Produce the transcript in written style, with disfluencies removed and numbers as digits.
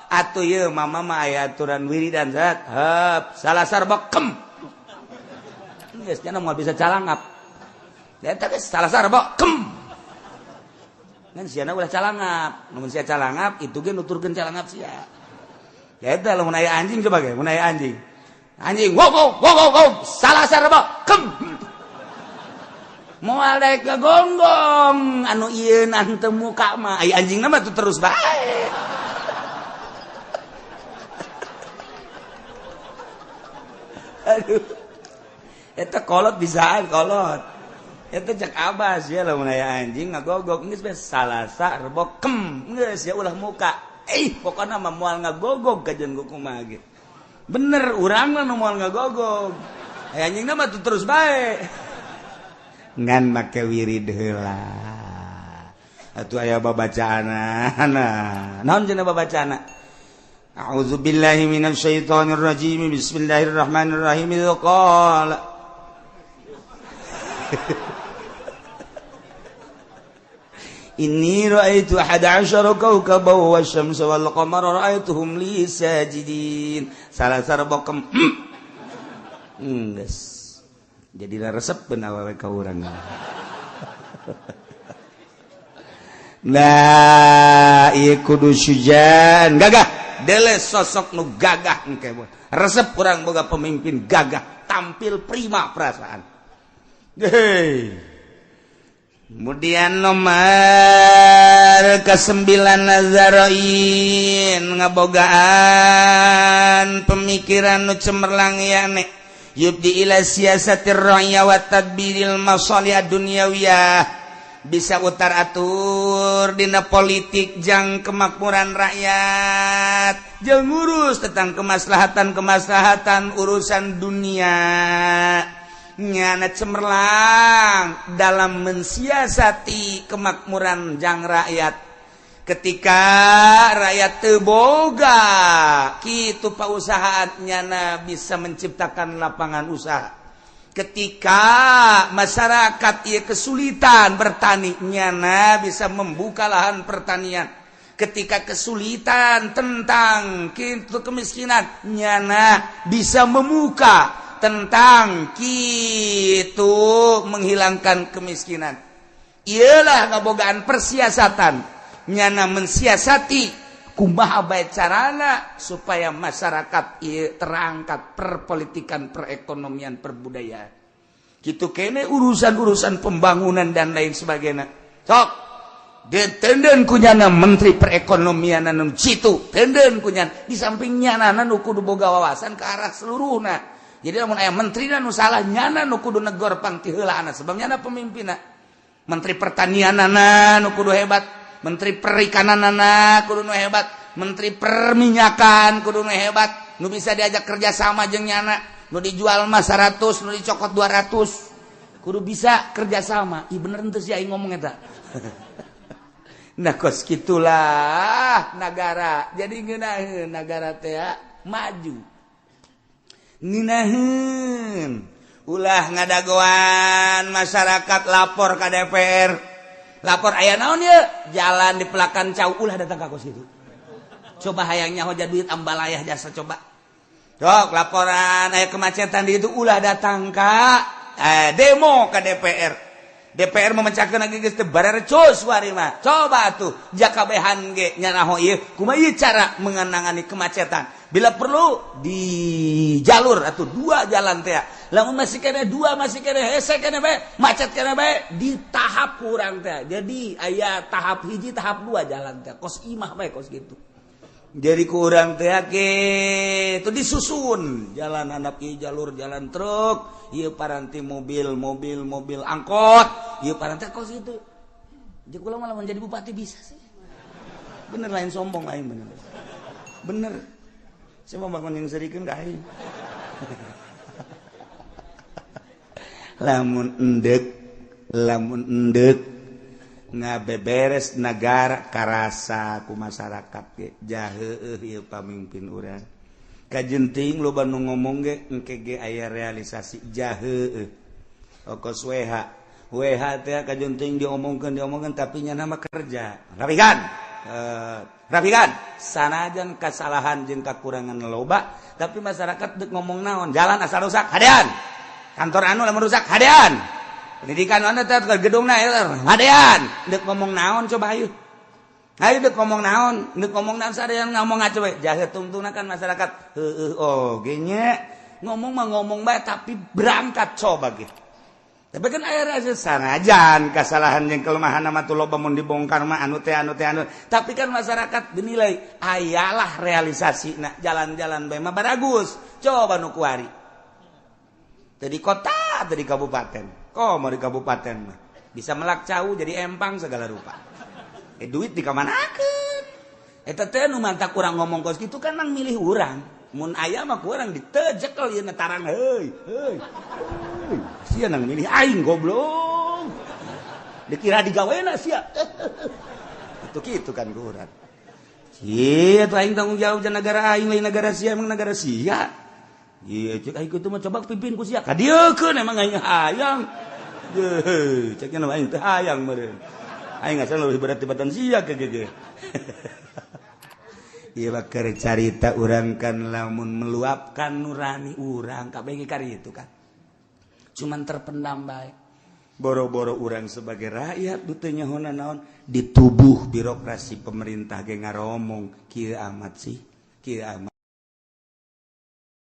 atuh ye mama mah aya aturan wiridan zat salah sarbok kem geus cenah moal bisa calangap eta geus salah sarbok kem ngan siana ulah calangap mun sia calangap itu ge nuturkeun calangap sia eta lamun aya anjing coba ge mun aya anjing wow salah sarbok kem moal daek gagonggong anu ieu teu muka mah ai anjingna mah terus bae aduh eta kolot bisaan kolot eta cek abas ya lamun aya anjing ngagogok geus bae salasa rebok kem geus ya ulah muka pokona mah moal ngagogok kajen kumaha ge bener urang mah nu moal ngagogok ai anjingna mah terus bae ngan make wirid heula atuh aya babacaana naon cenah babacaana a'udzubillahi minasyaitonir rajim bismillahirrahmanirrahim qala inni ra'aitu 11 kawkaban wasyamsa wal qamara ra'aituhum li sajidin salah sarbokem geus jadi resep beun awewe ka urang. Nah, ieu kudu syujaan, gagah. Dele sosok nu gagah engke. Resep urang boga pemimpin gagah, tampil prima perasaan. Hei. Kemudian nomor ke-9 nazaroin ngabogaan pemikiran nu cemerlang yane. Yubdi ila siyasatir ra'ya wa tadbiril masalih dunyawiyah bisa utar atur dina politik jang kemakmuran rakyat jang ngurus tentang kemaslahatan urusan dunia nyana cemerlang dalam mensiasati kemakmuran jang rakyat ketika rakyat teu boga kitu pausahaan nyana bisa menciptakan lapangan usaha ketika masyarakat ieu kesulitan bertani nyana bisa membuka lahan pertanian ketika kesulitan tentang kitu kemiskinan nyana bisa membuka tentang kitu menghilangkan kemiskinan ialah ngabogaan persiasatan nyana mensiasati kumaha bae carana supaya masyarakat ieu terangkat perpolitikan perekonomian perbudayaan kitu kene urusan-urusan pembangunan dan lain sebagainya sok ditenden ku nyana menteri perekonomian anu citu tenden ku nyana di samping nyana nu kudu boga wawasan ke arah seluruhna jadi lamun aya menteri nu salah nyana nu kudu negor pangti heulaana sebab nyana pemimpinna menteri pertanian nu kudu hebat menteri perikanan kudu nu hebat menteri perminyakan kudu nu hebat nu bisa diajak kerja sama jeung nyana nu dijual mah 100 nu dicokot 200 kudu bisa kerja sama ih bener teu si aing ngomong eta nah kos kitulah negara jadi ngeunaheun negara teh maju ngeunaheun ulah ngadagoan masyarakat lapor ka DPR lapor aya naon ye jalan di Pelakan Cau ulah datang ka kos kitu coba hayang nyaho duit ambalayah jasa coba dok laporan aya kemacetan di itu ulah datang ka demo ka DPR memecahkeun lagi geus teu barerecos wari mah coba atuh jakabehan ge nyanaho ieu kumaha ieu cara mengenangani kemacetan bila perlu di jalur atuh 2 jalan teh lamun masih kena 2 masih kena hese kena bae macet kena bae di tahap kurang teh jadi aya tahap hiji tahap 2 jalan teh kos imah bae kos gitu jadi kurang teh kitu disusun jalan handap ieu jalur jalan truk ieu paranti mobil angkot ieu paranti kos gitu jeung kula malah menjadi bupati bisa sih bener lain sombong aing bener saya mau bangun yang serikeun ka aing lamun endek ngabeberes negara karasa ku masyarakat ge jaheueuh ieu pamimpin urang kajenting loba nu ngomong ge engke ge aya realisasi jaheueuh okos WH teh kajenting diomongkeun tapi nya mah kerja rapikan rapikan sanajan kesalahan jeung kakurangan loba tapi masyarakat dek ngomong naon jalan asal rusak hadean kantor anu lamun rusak hadean pendidikan anu teh gedungna hadean dek ngomong naon coba ayo dek ngomong naon sadean ngomong coba jahe tungtungna kan masyarakat oge nya ngomong mah ngomong bae tapi berangkat coba gitu tapi kan akhirnya sanajan kesalahan yang kelemahan nama tuh loba mun dibongkar mah anu teh tapi kan masyarakat dinilai ayalah realisasi nah jalan-jalan bae mah bagus coba nu kuari tadi kota tadi kabupaten mau di kabupaten mah bisa melak cau jadi empang segala rupa duit dikamanakeun eta teh nu mantak urang ngomong kos kitu kan mang milih urang mun aya mah kurang ditejekel ieu tarang heuy sia nang milih aing goblok dikira digawena sia itu kitu kan kurang ieu tuh aing tanggung jawab jeung negara aing lain negara sia emang negara sia ieu cek aing kitu mah coba pimpin ku sia ka dieukeun emang aing hayang cek nya aing teh hayang meureun aing asa leuwih berat tibatan sia ke ge ieu mah keur carita urang kan lamun meluapkan nurani urang kabeh kari itu kan cuman terpendam baik boro-boro urang sebagai rakyat teu nyahoana naon di tubuh birokrasi pemerintah ge ngaromong kieu amat sih kieu amat